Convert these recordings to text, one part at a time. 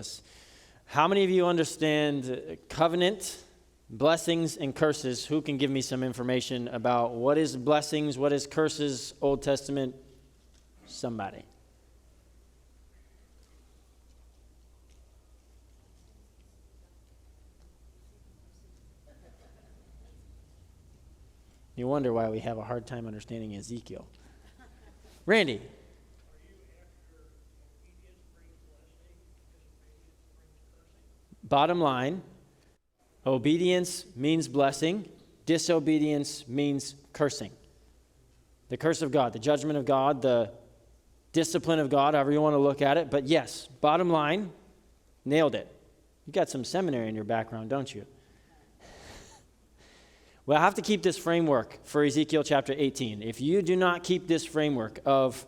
us. How many of you understand covenant, blessings, and curses? Who can give me some information about what is blessings, what is curses, Old Testament? Somebody. You wonder why we have a hard time understanding Ezekiel. Randy. Bottom line, obedience means blessing. Disobedience means cursing. The curse of God, the judgment of God, the discipline of God, however you want to look at it. But yes, bottom line, nailed it. You got some seminary in your background, don't you? Well, I have to keep this framework for Ezekiel chapter 18. If you do not keep this framework of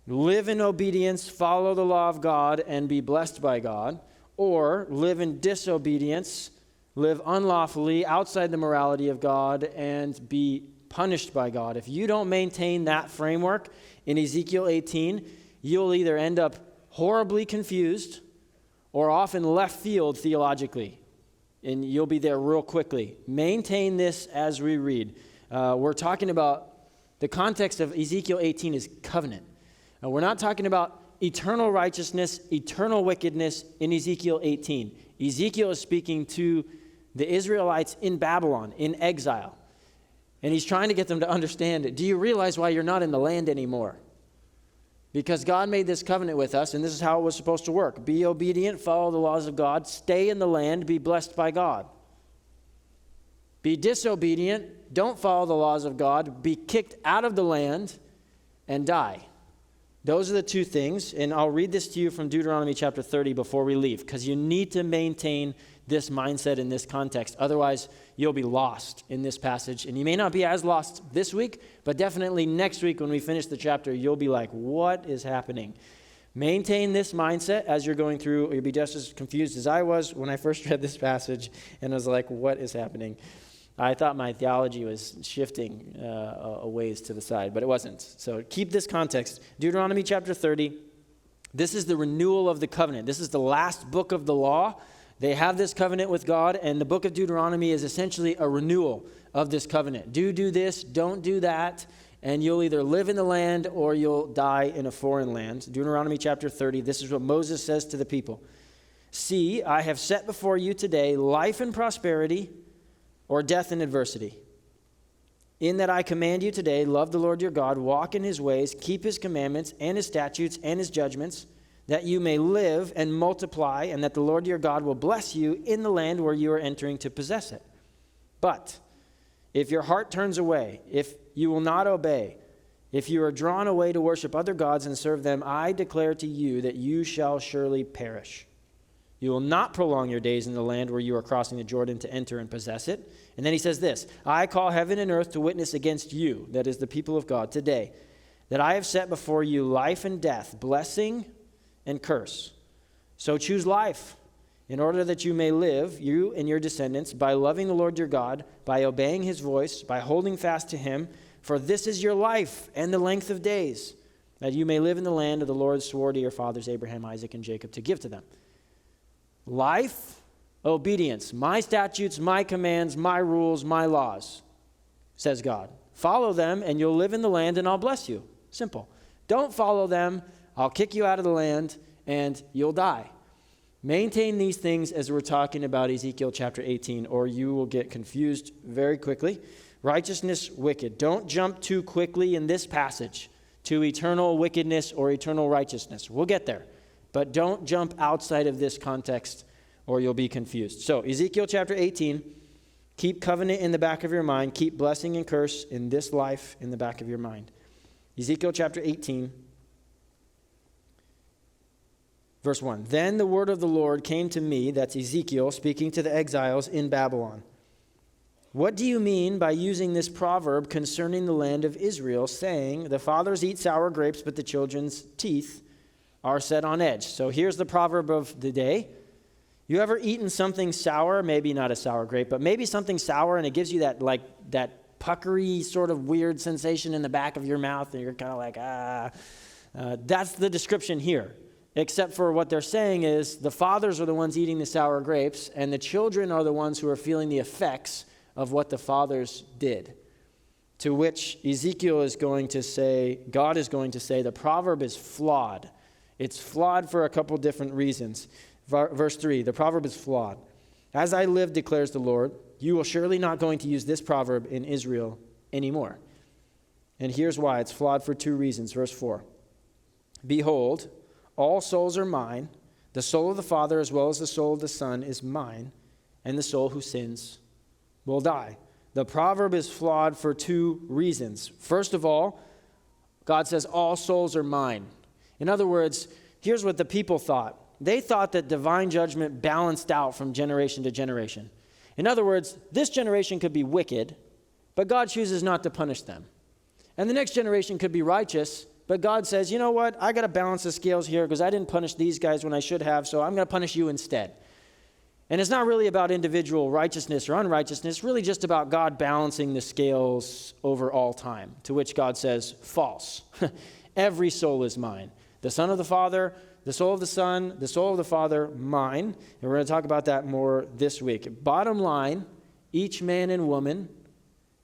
live in obedience, follow the law of God, and be blessed by God, or live in disobedience, live unlawfully outside the morality of God, and be punished by God. If you don't maintain that framework in Ezekiel 18, you'll either end up horribly confused or off in left field theologically. And you'll be there real quickly. Maintain this as we read. We're talking about the context of Ezekiel 18 is covenant. We're not talking about eternal righteousness, eternal wickedness in Ezekiel 18. Ezekiel is speaking to the Israelites in Babylon, in exile. And he's trying to get them to understand, do you realize why you're not in the land anymore? Because God made this covenant with us, and this is how it was supposed to work. Be obedient, follow the laws of God, stay in the land, be blessed by God. Be disobedient, don't follow the laws of God, be kicked out of the land, and die. Those are the two things, and I'll read this to you from Deuteronomy chapter 30 before we leave, because you need to maintain this mindset in this context. Otherwise, you'll be lost in this passage. And you may not be as lost this week, but definitely next week when we finish the chapter, you'll be like, what is happening? Maintain this mindset as you're going through. You'll be just as confused as I was when I first read this passage and I was like, what is happening? I thought my theology was shifting a ways to the side, but it wasn't. So keep this context. Deuteronomy chapter 30, this is the renewal of the covenant. This is the last book of the law. They have this covenant with God, and the book of Deuteronomy is essentially a renewal of this covenant. Do this, don't do that, and you'll either live in the land or you'll die in a foreign land. Deuteronomy chapter 30, this is what Moses says to the people. See, I have set before you today life and prosperity or death and adversity. In that I command you today, love the Lord your God, walk in his ways, keep his commandments and his statutes and his judgments, that you may live and multiply, and that the Lord your God will bless you in the land where you are entering to possess it. But if your heart turns away, if you will not obey, if you are drawn away to worship other gods and serve them, I declare to you that you shall surely perish. You will not prolong your days in the land where you are crossing the Jordan to enter and possess it. And then he says this, I call heaven and earth to witness against you, that is the people of God, today, that I have set before you life and death, blessing and curse. So choose life, in order that you may live, you and your descendants, by loving the Lord your God, by obeying his voice, by holding fast to him, for this is your life and the length of days, that you may live in the land of the Lord swore to your fathers Abraham, Isaac, and Jacob to give to them. Life, obedience, my statutes, my commands, my rules, my laws, says God. Follow them and you'll live in the land and I'll bless you. Simple. Don't follow them, I'll kick you out of the land and you'll die. Maintain these things as we're talking about Ezekiel chapter 18, or you will get confused very quickly. Righteousness, wicked. Don't jump too quickly in this passage to eternal wickedness or eternal righteousness. We'll get there. But don't jump outside of this context or you'll be confused. So Ezekiel chapter 18, keep covenant in the back of your mind. Keep blessing and curse in this life in the back of your mind. Ezekiel chapter 18. Verse 1, then the word of the Lord came to me, that's Ezekiel speaking to the exiles in Babylon. What do you mean by using this proverb concerning the land of Israel, saying, the fathers eat sour grapes, but the children's teeth are set on edge? So here's the proverb of the day. You ever eaten something sour? Maybe not a sour grape, but maybe something sour, and it gives you that puckery sort of weird sensation in the back of your mouth, and you're kind of like, That's the description here. except for what they're saying is the fathers are the ones eating the sour grapes, and the children are the ones who are feeling the effects of what the fathers did. To which Ezekiel is going to say, God is going to say, the proverb is flawed. It's flawed for a couple different reasons. Verse 3, the proverb is flawed. As I live, declares the Lord, you will surely not going to use this proverb in Israel anymore. And here's why. It's flawed for two reasons. Verse 4, behold, all souls are mine. The soul of the Father as well as the soul of the Son is mine, and the soul who sins will die. The proverb is flawed for two reasons. First of all, God says, all souls are mine. In other words, here's what the people thought. They thought that divine judgment balanced out from generation to generation. In other words, this generation could be wicked, but God chooses not to punish them. And the next generation could be righteous, but God says, you know what? I got to balance the scales here because I didn't punish these guys when I should have, so I'm going to punish you instead. And it's not really about individual righteousness or unrighteousness, it's really just about God balancing the scales over all time, to which God says, false. Every soul is mine. The Son of the Father, the soul of the Son, the soul of the Father, mine. And we're going to talk about that more this week. Bottom line, each man and woman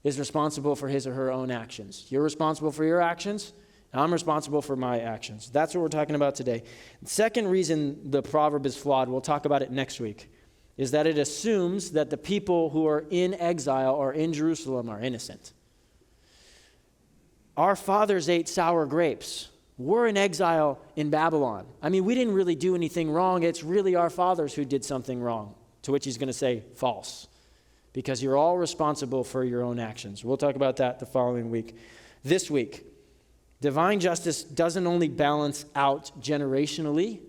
is responsible for his or her own actions. You're responsible for your actions. I'm responsible for my actions. That's what we're talking about today. The second reason the proverb is flawed, we'll talk about it next week, is that it assumes that the people who are in exile or in Jerusalem are innocent. Our fathers ate sour grapes. We're in exile in Babylon. I mean, we didn't really do anything wrong. It's really our fathers who did something wrong, to which he's going to say false, because you're all responsible for your own actions. We'll talk about that the following week. This week, divine justice doesn't only balance out generationally,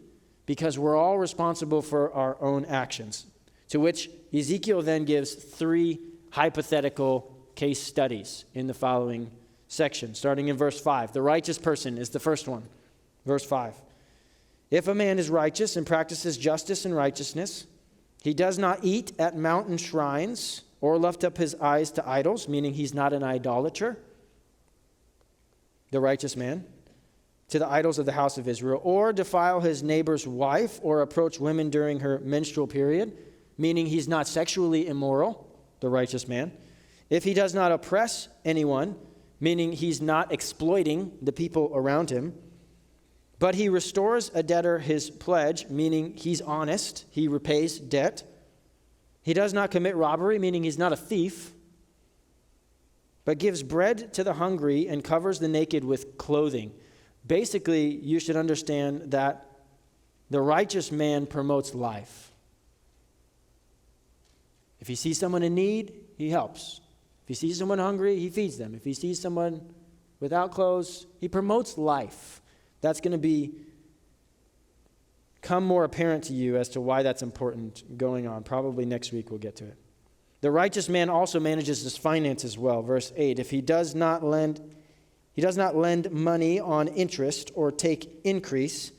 because we're all responsible for our own actions. To which Ezekiel then gives three hypothetical case studies in the following section, starting in verse 5. The righteous person is the first one. Verse 5. If a man is righteous and practices justice and righteousness, he does not eat at mountain shrines or lift up his eyes to idols, meaning he's not an idolater, the righteous man, to the idols of the house of Israel, or defile his neighbor's wife or approach women during her menstrual period, meaning he's not sexually immoral, the righteous man. If he does not oppress anyone, meaning he's not exploiting the people around him, but he restores a debtor his pledge, meaning he's honest, he repays debt. He does not commit robbery, meaning he's not a thief, but gives bread to the hungry and covers the naked with clothing. Basically, you should understand that the righteous man promotes life. If he sees someone in need, he helps. If he sees someone hungry, he feeds them. If he sees someone without clothes, he promotes life. That's going to become more apparent to you as to why that's important going on. Probably next week we'll get to it. The righteous man also manages his finances well. Verse 8, if he does not lend money on interest or take increase.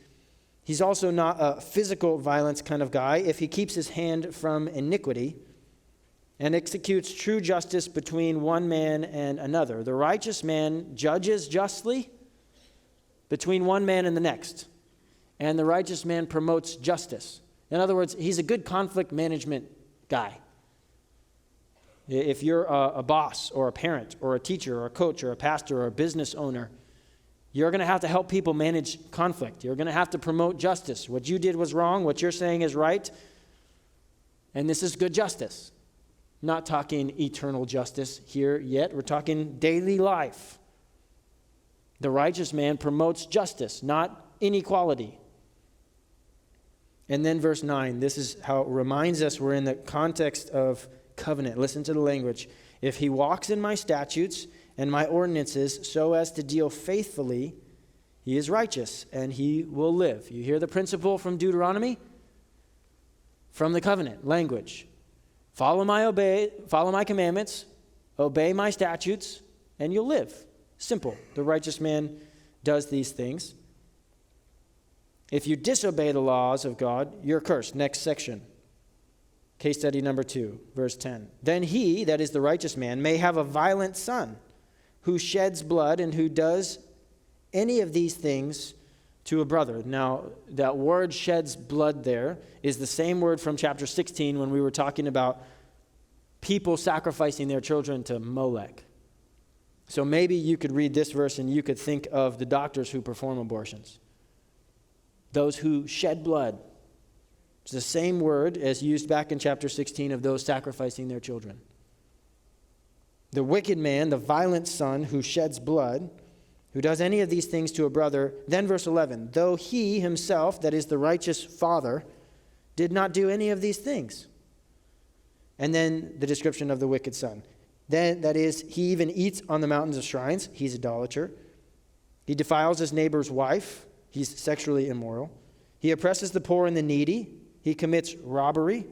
He's also not a physical violence kind of guy. If he keeps his hand from iniquity and executes true justice between one man and another. The righteous man judges justly between one man and the next. And the righteous man promotes justice. In other words, he's a good conflict management guy. If you're a boss or a parent or a teacher or a coach or a pastor or a business owner, you're going to have to help people manage conflict. You're going to have to promote justice. What you did was wrong. What you're saying is right. And this is good justice. Not talking eternal justice here yet. We're talking daily life. The righteous man promotes justice, not inequality. And then verse 9, this is how it reminds us we're in the context of covenant. Listen to the language. If he walks in my statutes and my ordinances so as to deal faithfully, he is righteous and he will live. You hear the principle from Deuteronomy? From the covenant language. Follow my commandments, obey my statutes, and you'll live. Simple. The righteous man does these things. If you disobey the laws of God, you're cursed. Next section. Case study number 2, verse 10. Then he, that is the righteous man, may have a violent son who sheds blood and who does any of these things to a brother. Now, that word sheds blood there is the same word from chapter 16 when we were talking about people sacrificing their children to Molech. So maybe you could read this verse and you could think of the doctors who perform abortions. Those who shed blood. It's the same word as used back in chapter 16 of those sacrificing their children. The wicked man, the violent son who sheds blood, who does any of these things to a brother. Then verse 11, though he himself, that is the righteous father, did not do any of these things. And then the description of the wicked son. Then, that is, he even eats on the mountains of shrines. He's idolater. He defiles his neighbor's wife. He's sexually immoral. He oppresses the poor and the needy. He commits robbery.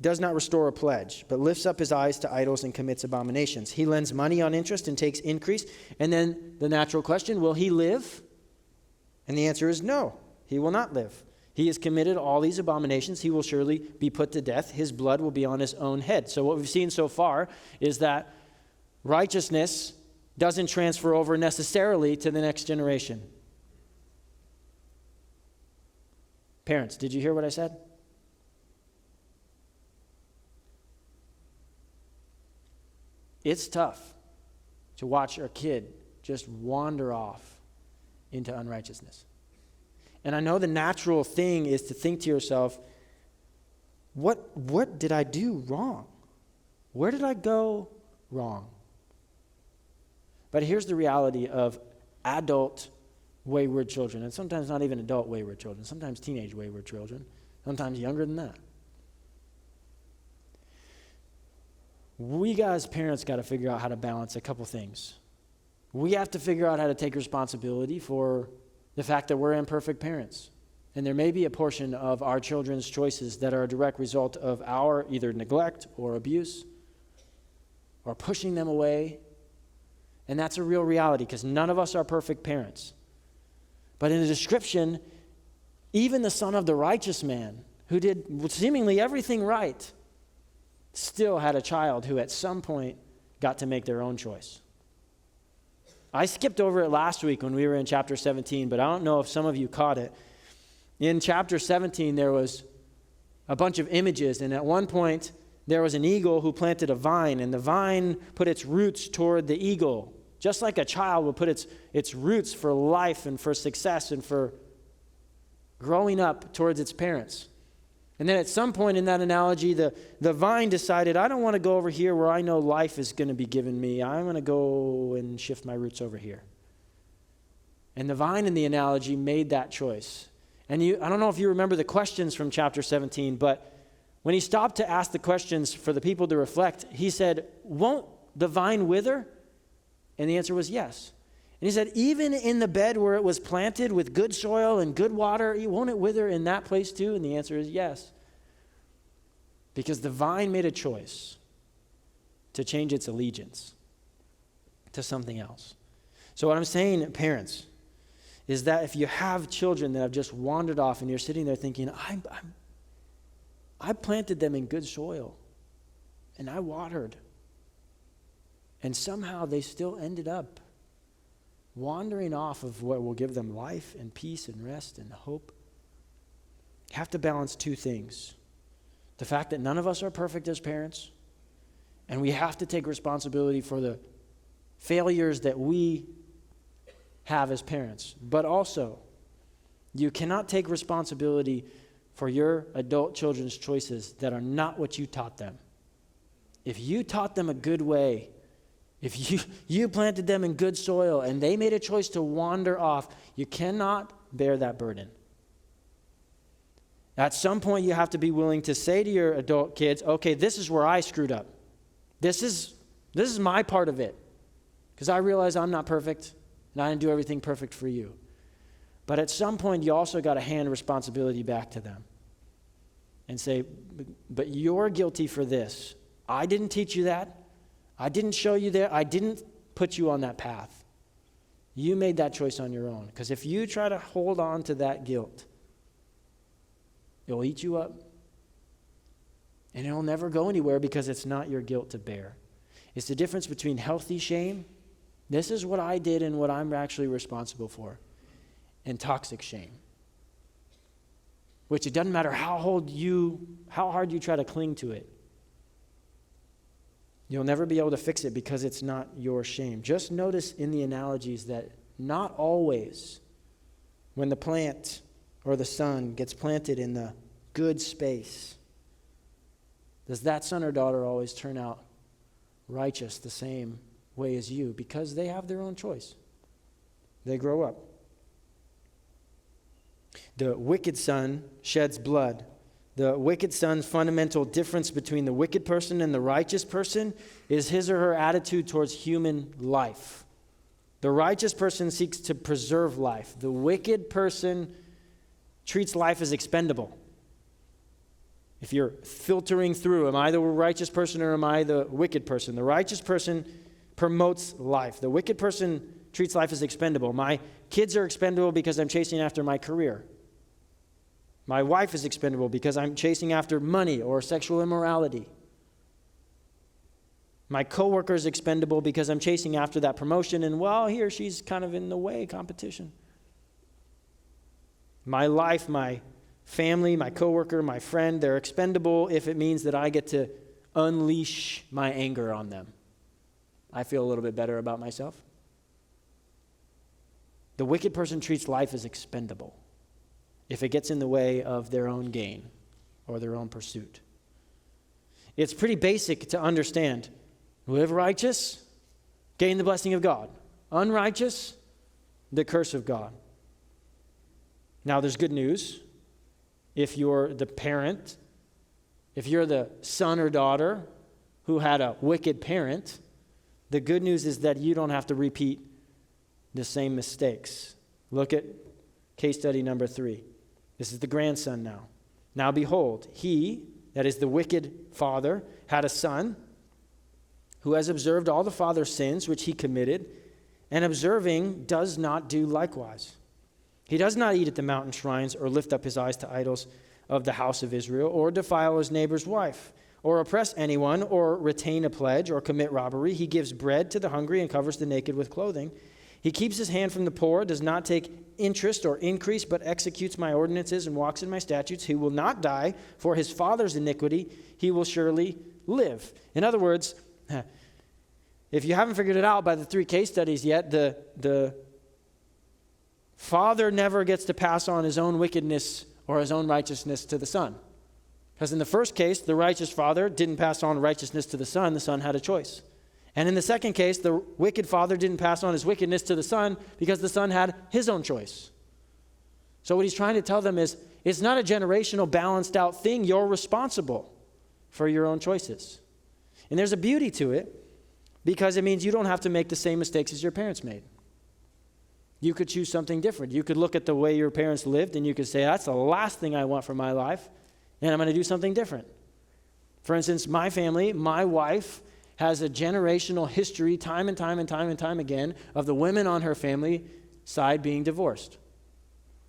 Does not restore a pledge, but lifts up his eyes to idols and commits abominations. He lends money on interest and takes increase. And then the natural question, will he live? And the answer is no, he will not live. He has committed all these abominations. He will surely be put to death. His blood will be on his own head. So what we've seen so far is that righteousness doesn't transfer over necessarily to the next generation. Parents, did you hear what I said? It's tough to watch our kid just wander off into unrighteousness. And I know the natural thing is to think to yourself, what did I do wrong? Where did I go wrong? But here's the reality of adult wayward children, and sometimes not even adult wayward children, sometimes teenage wayward children, sometimes younger than that. We guys, parents, got to figure out how to balance a couple things. We have to figure out how to take responsibility for the fact that we're imperfect parents. And there may be a portion of our children's choices that are a direct result of our either neglect or abuse or pushing them away. And that's a real reality because none of us are perfect parents. But in the description, even the son of the righteous man who did seemingly everything right still had a child who at some point got to make their own choice. I skipped over it last week when we were in chapter 17, but I don't know if some of you caught it. In chapter 17, there was a bunch of images, and at one point, there was an eagle who planted a vine, and the vine put its roots toward the eagle, just like a child would put its roots for life and for success and for growing up towards its parents. And then at some point in that analogy, the vine decided, I don't want to go over here where I know life is going to be given me. I'm going to go and shift my roots over here. And the vine in the analogy made that choice. And I don't know if you remember the questions from chapter 17, but when he stopped to ask the questions for the people to reflect, he said, won't the vine wither? And the answer was yes. And he said, even in the bed where it was planted with good soil and good water, won't it wither in that place too? And the answer is yes. Because the vine made a choice to change its allegiance to something else. So what I'm saying, parents, is that if you have children that have just wandered off and you're sitting there thinking, I planted them in good soil and I watered, and somehow they still ended up wandering off of what will give them life and peace and rest and hope. You have to balance two things. The fact that none of us are perfect as parents, and we have to take responsibility for the failures that we have as parents. But also, you cannot take responsibility for your adult children's choices that are not what you taught them. If you taught them a good way, if you planted them in good soil and they made a choice to wander off, you cannot bear that burden. At some point, you have to be willing to say to your adult kids, okay, this is where I screwed up. This is my part of it. Because I realize I'm not perfect and I didn't do everything perfect for you. But at some point, you also got to hand responsibility back to them and say, but you're guilty for this. I didn't teach you that. I didn't show you that. I didn't put you on that path. You made that choice on your own. Because if you try to hold on to that guilt, it will eat you up. And it will never go anywhere because it's not your guilt to bear. It's the difference between healthy shame This is what I did and what I'm actually responsible for. And toxic shame. Which it doesn't matter how hard you try to cling to it. You'll never be able to fix it because it's not your shame. Just notice in the analogies that not always when the plant or the son gets planted in the good space, does that son or daughter always turn out righteous the same way as you? Because they have their own choice. They grow up. The wicked son sheds blood. The wicked son's fundamental difference between the wicked person and the righteous person is his or her attitude towards human life. The righteous person seeks to preserve life. The wicked person treats life as expendable. If you're filtering through, am I the righteous person or am I the wicked person? The righteous person promotes life. The wicked person treats life as expendable. My kids are expendable because I'm chasing after my career. My wife is expendable because I'm chasing after money or sexual immorality. My coworker is expendable because I'm chasing after that promotion and, well, he or she's kind of in the way, competition. My life, my family, my coworker, my friend, they're expendable if it means that I get to unleash my anger on them. I feel a little bit better about myself. The wicked person treats life as expendable if it gets in the way of their own gain or their own pursuit. It's pretty basic to understand. Live righteous, gain the blessing of God. Unrighteous, the curse of God. Now, there's good news. If you're the parent, if you're the son or daughter who had a wicked parent, the good news is that you don't have to repeat the same mistakes. Look at case study number 3. This is the grandson now. Now behold, he, that is the wicked father, had a son who has observed all the father's sins which he committed, and observing does not do likewise. He does not eat at the mountain shrines or lift up his eyes to idols of the house of Israel, or defile his neighbor's wife, or oppress anyone, or retain a pledge, or commit robbery. He gives bread to the hungry and covers the naked with clothing. He keeps his hand from the poor, does not take interest or increase, but executes my ordinances and walks in my statutes. He will not die for his father's iniquity. He will surely live. In other words, if you haven't figured it out by the 3 case studies yet, the father never gets to pass on his own wickedness or his own righteousness to the son. Because in the first case, the righteous father didn't pass on righteousness to the son had a choice. And in the second case, the wicked father didn't pass on his wickedness to the son because the son had his own choice. So what he's trying to tell them is, it's not a generational balanced out thing. You're responsible for your own choices. And there's a beauty to it because it means you don't have to make the same mistakes as your parents made. You could choose something different. You could look at the way your parents lived and you could say, that's the last thing I want for my life, and I'm going to do something different. For instance, my family, my wife, has a generational history time and time again of the women on her family side being divorced.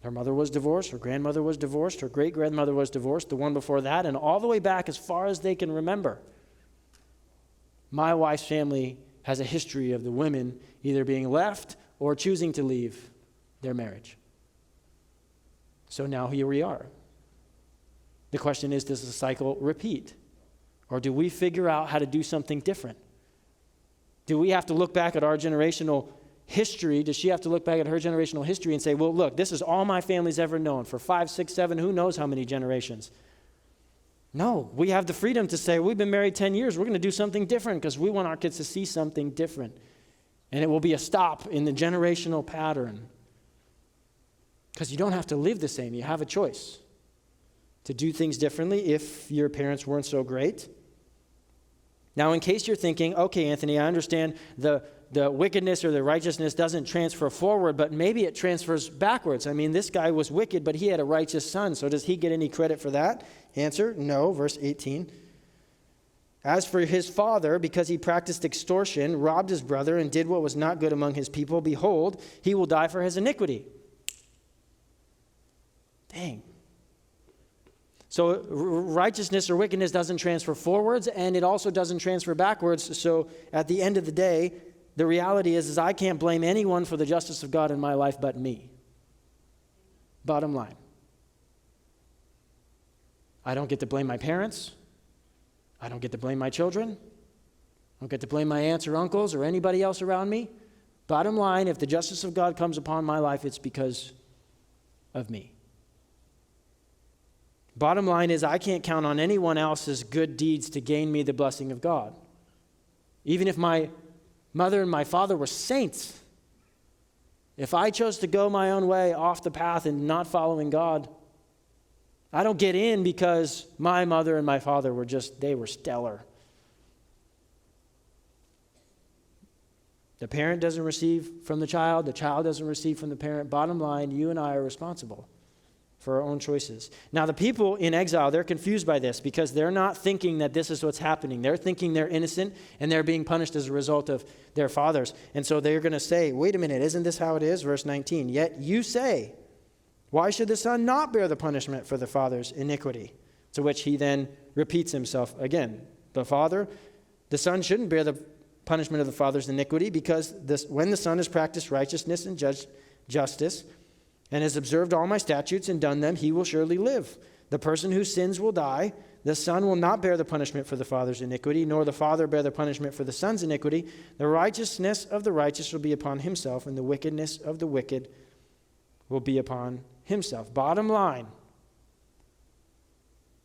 Her mother was divorced, her grandmother was divorced, her great-grandmother was divorced, the one before that, and all the way back as far as they can remember. My wife's family has a history of the women either being left or choosing to leave their marriage. So now here we are. The question is, does the cycle repeat? Or do we figure out how to do something different? Do we have to look back at our generational history? Does she have to look back at her generational history and say, well, look, this is all my family's ever known for 5, 6, 7, who knows how many generations? No, we have the freedom to say, we've been married 10 years. We're going to do something different because we want our kids to see something different. And it will be a stop in the generational pattern. Because you don't have to live the same. You have a choice to do things differently if your parents weren't so great. Now, in case you're thinking, okay, Anthony, I understand the wickedness or the righteousness doesn't transfer forward, but maybe it transfers backwards. I mean, this guy was wicked, but he had a righteous son, so does he get any credit for that? Answer, no. Verse 18. As for his father, because he practiced extortion, robbed his brother, and did what was not good among his people, behold, he will die for his iniquity. Dang. So righteousness or wickedness doesn't transfer forwards, and it also doesn't transfer backwards. So at the end of the day, the reality is I can't blame anyone for the justice of God in my life but me. Bottom line. I don't get to blame my parents. I don't get to blame my children. I don't get to blame my aunts or uncles or anybody else around me. Bottom line, if the justice of God comes upon my life, it's because of me. Bottom line is I can't count on anyone else's good deeds to gain me the blessing of God. Even if my mother and my father were saints, if I chose to go my own way off the path and not following God, I don't get in because my mother and my father they were stellar. The parent doesn't receive from the child doesn't receive from the parent. Bottom line, you and I are responsible for our own choices. Now, the people in exile, they're confused by this because they're not thinking that this is what's happening. They're thinking they're innocent and they're being punished as a result of their fathers. And so they're going to say, wait a minute, isn't this how it is? Verse 19, yet you say, why should the son not bear the punishment for the father's iniquity? To which he then repeats himself again. The son shouldn't bear the punishment of the father's iniquity because when the son has practiced righteousness and justice, and has observed all my statutes and done them, he will surely live. The person who sins will die. The son will not bear the punishment for the father's iniquity, nor the father bear the punishment for the son's iniquity. The righteousness of the righteous will be upon himself, and the wickedness of the wicked will be upon himself. Bottom line,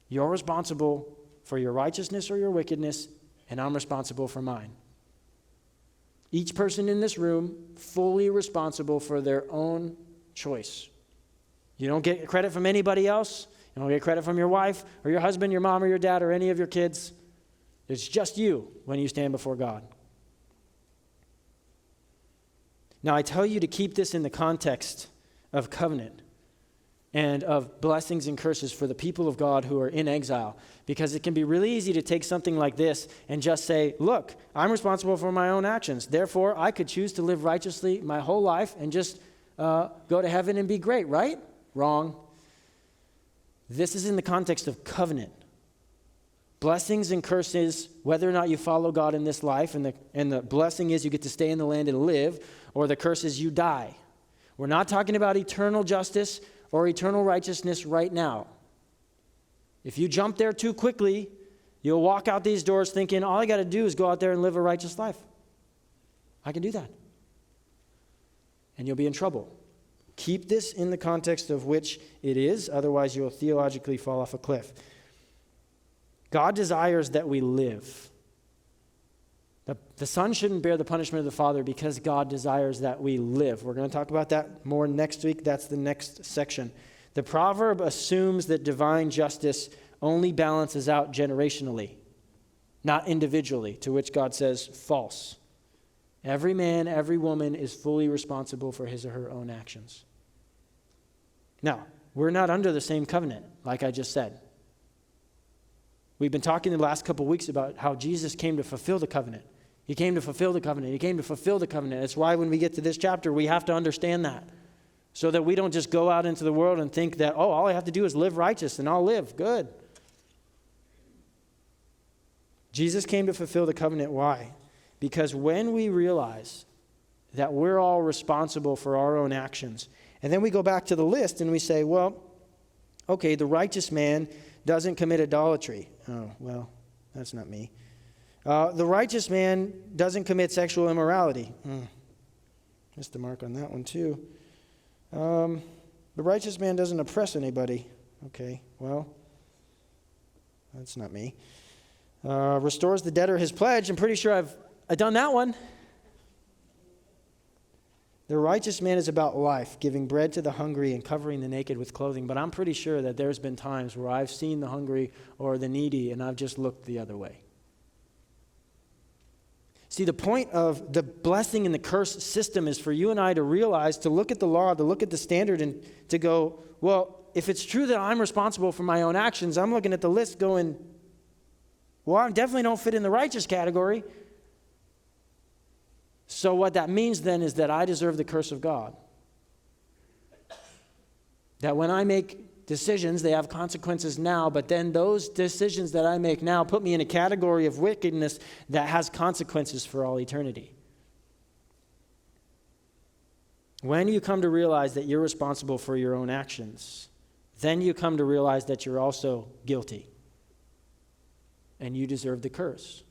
you're responsible for your righteousness or your wickedness, and I'm responsible for mine. Each person in this room fully responsible for their own choice. You don't get credit from anybody else. You don't get credit from your wife or your husband, your mom or your dad or any of your kids. It's just you when you stand before God. Now, I tell you to keep this in the context of covenant and of blessings and curses for the people of God who are in exile, because it can be really easy to take something like this and just say, look, I'm responsible for my own actions. Therefore, I could choose to live righteously my whole life and just go to heaven and be great, right? Wrong. This is in the context of covenant. Blessings and curses, whether or not you follow God in this life, and the blessing is you get to stay in the land and live, or the curse is you die. We're not talking about eternal justice or eternal righteousness right now. If you jump there too quickly, you'll walk out these doors thinking, all I got to do is go out there and live a righteous life. I can do that. And you'll be in trouble. Keep this in the context of which it is, otherwise you'll theologically fall off a cliff. God desires that we live. The son shouldn't bear the punishment of the father because God desires that we live. We're going to talk about that more next week. That's the next section. The proverb assumes that divine justice only balances out generationally, not individually, to which God says false. Every man, every woman is fully responsible for his or her own actions. Now, we're not under the same covenant, like I just said. We've been talking the last couple of weeks about how Jesus came to fulfill the covenant. He came to fulfill the covenant. He came to fulfill the covenant. That's why when we get to this chapter, we have to understand that, so that we don't just go out into the world and think that, oh, all I have to do is live righteous and I'll live good. Jesus came to fulfill the covenant. Why? Because when we realize that we're all responsible for our own actions, and then we go back to the list and we say, well, okay, the righteous man doesn't commit idolatry. Oh, well, that's not me. The righteous man doesn't commit sexual immorality. Missed the mark on that one too. The righteous man doesn't oppress anybody. Okay, well, that's not me. Restores the debtor his pledge. I'm pretty sure I've done that one. The righteous man is about life, giving bread to the hungry and covering the naked with clothing. But I'm pretty sure that there's been times where I've seen the hungry or the needy and I've just looked the other way. See, the point of the blessing and the curse system is for you and I to realize, to look at the law, to look at the standard, and to go, well, if it's true that I'm responsible for my own actions, I'm looking at the list going, well, I definitely don't fit in the righteous category. So what that means then is that I deserve the curse of God. That when I make decisions, they have consequences now, but then those decisions that I make now put me in a category of wickedness that has consequences for all eternity. when you come to realize that you're responsible for your own actions, then you come to realize that you're also guilty and you deserve the curse.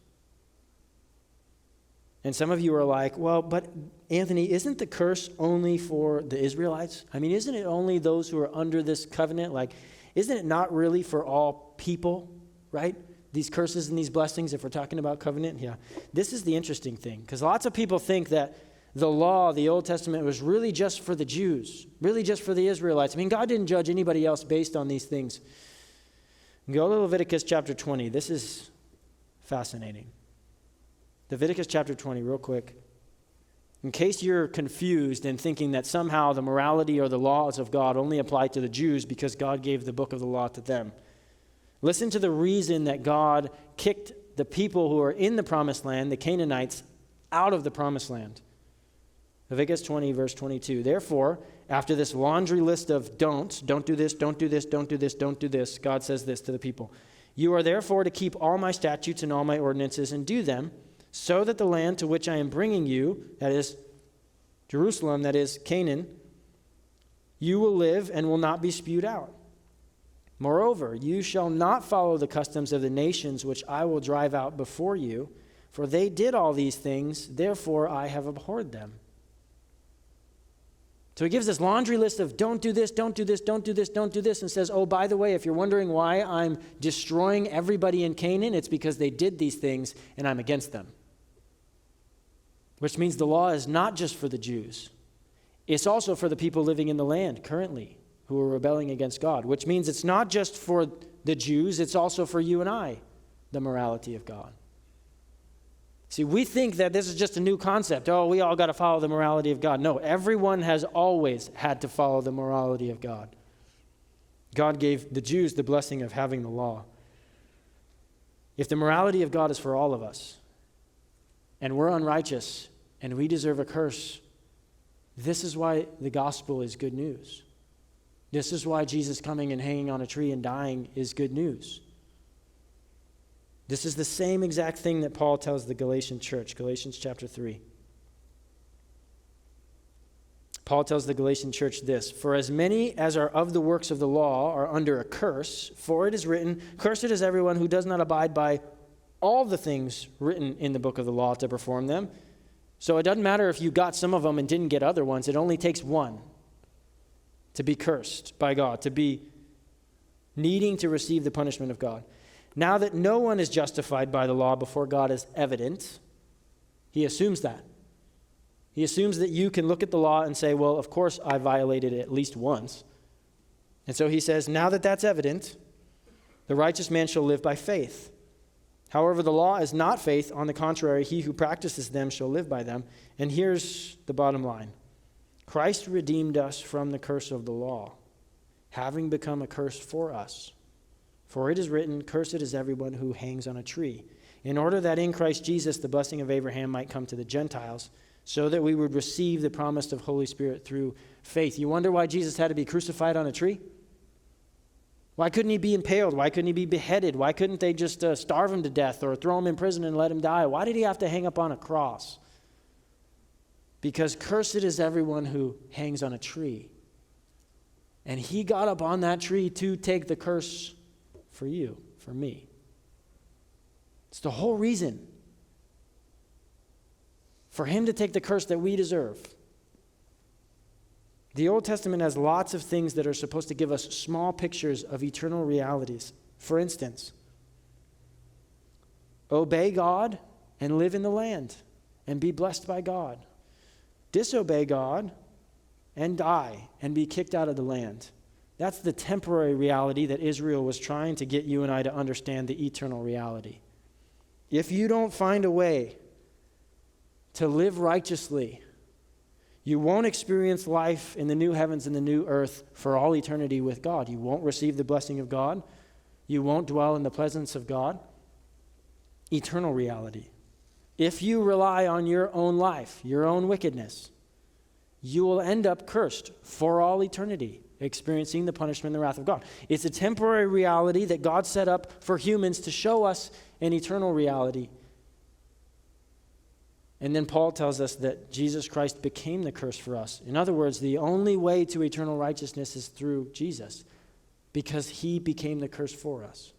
And some of you are like, well, but Anthony, isn't the curse only for the Israelites? I mean, isn't it only those who are under this covenant? Like, isn't it not really for all people, right? These curses and these blessings, if we're talking about covenant? Yeah. This is the interesting thing, because lots of people think that the law, the Old Testament, was really just for the Jews, really just for the Israelites. I mean, God didn't judge anybody else based on these things. Go to Leviticus chapter 20. This is fascinating. Leviticus chapter 20, real quick. In case you're confused and thinking that somehow the morality or the laws of God only apply to the Jews because God gave the book of the law to them. Listen to the reason that God kicked the people who are in the promised land, the Canaanites, out of the promised land. Leviticus 20, verse 22. Therefore, after this laundry list of don't do this, don't do this, don't do this, don't do this, God says this to the people. You are therefore to keep all my statutes and all my ordinances and do them, so that the land to which I am bringing you, that is Jerusalem, that is Canaan, you will live and will not be spewed out. Moreover, you shall not follow the customs of the nations which I will drive out before you, for they did all these things, therefore I have abhorred them. So he gives this laundry list of don't do this, don't do this, don't do this, don't do this, and says, oh, by the way, if you're wondering why I'm destroying everybody in Canaan, it's because they did these things and I'm against them. Which means the law is not just for the Jews. It's also for the people living in the land currently who are rebelling against God, which means it's not just for the Jews, it's also for you and I, the morality of God. See, we think that this is just a new concept. Oh, we all got to follow the morality of God. No, everyone has always had to follow the morality of God. God gave the Jews the blessing of having the law. If the morality of God is for all of us, and we're unrighteous, and we deserve a curse, this is why the gospel is good news. This is why Jesus coming and hanging on a tree and dying is good news. This is the same exact thing that Paul tells the Galatian church, Galatians chapter 3. Paul tells the Galatian church this, for as many as are of the works of the law are under a curse, for it is written, cursed is everyone who does not abide by all the things written in the book of the law to perform them. So it doesn't matter if you got some of them and didn't get other ones. It only takes one to be cursed by God, to be needing to receive the punishment of God. Now that no one is justified by the law before God is evident, he assumes that. He assumes that you can look at the law and say, well, of course I violated it at least once. And so he says, now that that's evident, the righteous man shall live by faith. However, the law is not faith. On the contrary, he who practices them shall live by them. And here's the bottom line. Christ redeemed us from the curse of the law, having become a curse for us. For it is written, cursed is everyone who hangs on a tree, in order that in Christ Jesus the blessing of Abraham might come to the Gentiles, so that we would receive the promise of Holy Spirit through faith. You wonder why Jesus had to be crucified on a tree? Why couldn't he be impaled? Why couldn't he be beheaded? Why couldn't they just starve him to death or throw him in prison and let him die? Why did he have to hang up on a cross? Because cursed is everyone who hangs on a tree. And he got up on that tree to take the curse for you, for me. It's the whole reason for him to take the curse that we deserve. The Old Testament has lots of things that are supposed to give us small pictures of eternal realities. For instance, obey God and live in the land and be blessed by God. Disobey God and die and be kicked out of the land. That's the temporary reality that Israel was trying to get you and I to understand the eternal reality. If you don't find a way to live righteously, you won't experience life in the new heavens and the new earth for all eternity with God. You won't receive the blessing of God. You won't dwell in the presence of God. Eternal reality. If you rely on your own life, your own wickedness, you will end up cursed for all eternity, experiencing the punishment and the wrath of God. It's a temporary reality that God set up for humans to show us an eternal reality. And then Paul tells us that Jesus Christ became the curse for us. In other words, the only way to eternal righteousness is through Jesus, because he became the curse for us.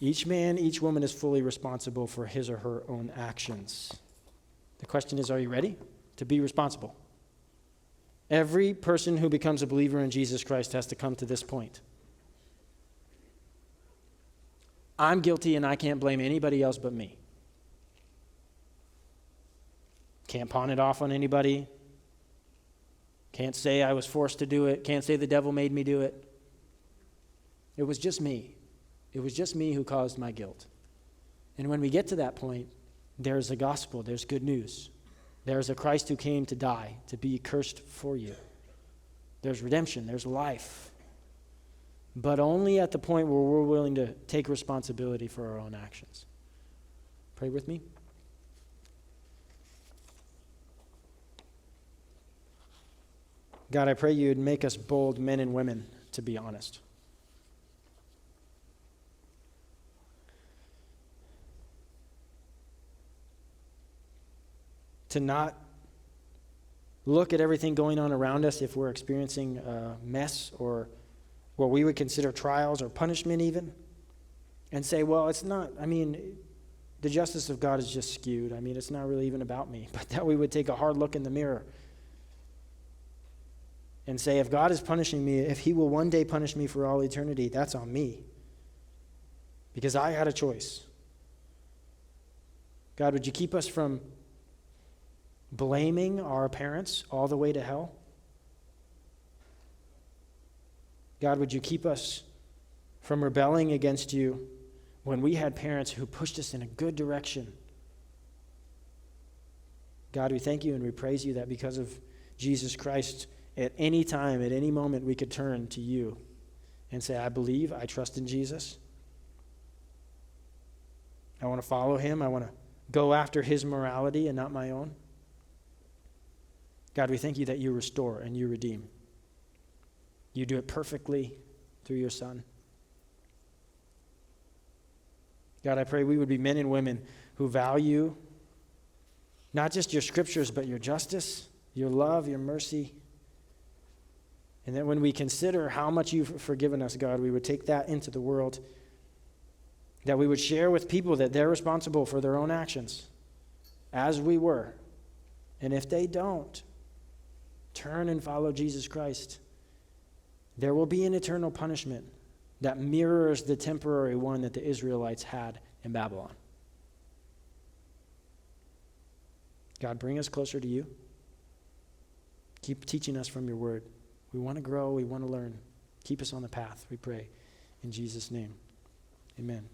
Each man, each woman is fully responsible for his or her own actions. The question is, are you ready to be responsible? Every person who becomes a believer in Jesus Christ has to come to this point. I'm guilty and I can't blame anybody else but me. Can't pawn it off on anybody. Can't say I was forced to do it. Can't say the devil made me do it. It was just me. It was just me who caused my guilt. And when we get to that point, there's a gospel, there's good news. There's a Christ who came to die, to be cursed for you. There's redemption, there's life. But only at the point where we're willing to take responsibility for our own actions. Pray with me. God, I pray you'd make us bold men and women to be honest. To not look at everything going on around us if we're experiencing a mess or what we would consider trials or punishment even, and say, well, it's not, the justice of God is just skewed. It's not really even about me. But that we would take a hard look in the mirror and say, if God is punishing me, if he will one day punish me for all eternity, that's on me. Because I had a choice. God, would you keep us from blaming our parents all the way to hell? God, would you keep us from rebelling against you when we had parents who pushed us in a good direction? God, we thank you and we praise you that because of Jesus Christ, at any time, at any moment, we could turn to you and say, I believe, I trust in Jesus. I want to follow him. I want to go after his morality and not my own. God, we thank you that you restore and you redeem. You do it perfectly through your Son. God, I pray we would be men and women who value not just your scriptures, but your justice, your love, your mercy. And that when we consider how much you've forgiven us, God, we would take that into the world, that we would share with people that they're responsible for their own actions, as we were. And if they don't, turn and follow Jesus Christ, there will be an eternal punishment that mirrors the temporary one that the Israelites had in Babylon. God, bring us closer to you. Keep teaching us from your word. We want to grow. We want to learn. Keep us on the path, we pray. In Jesus' name, amen.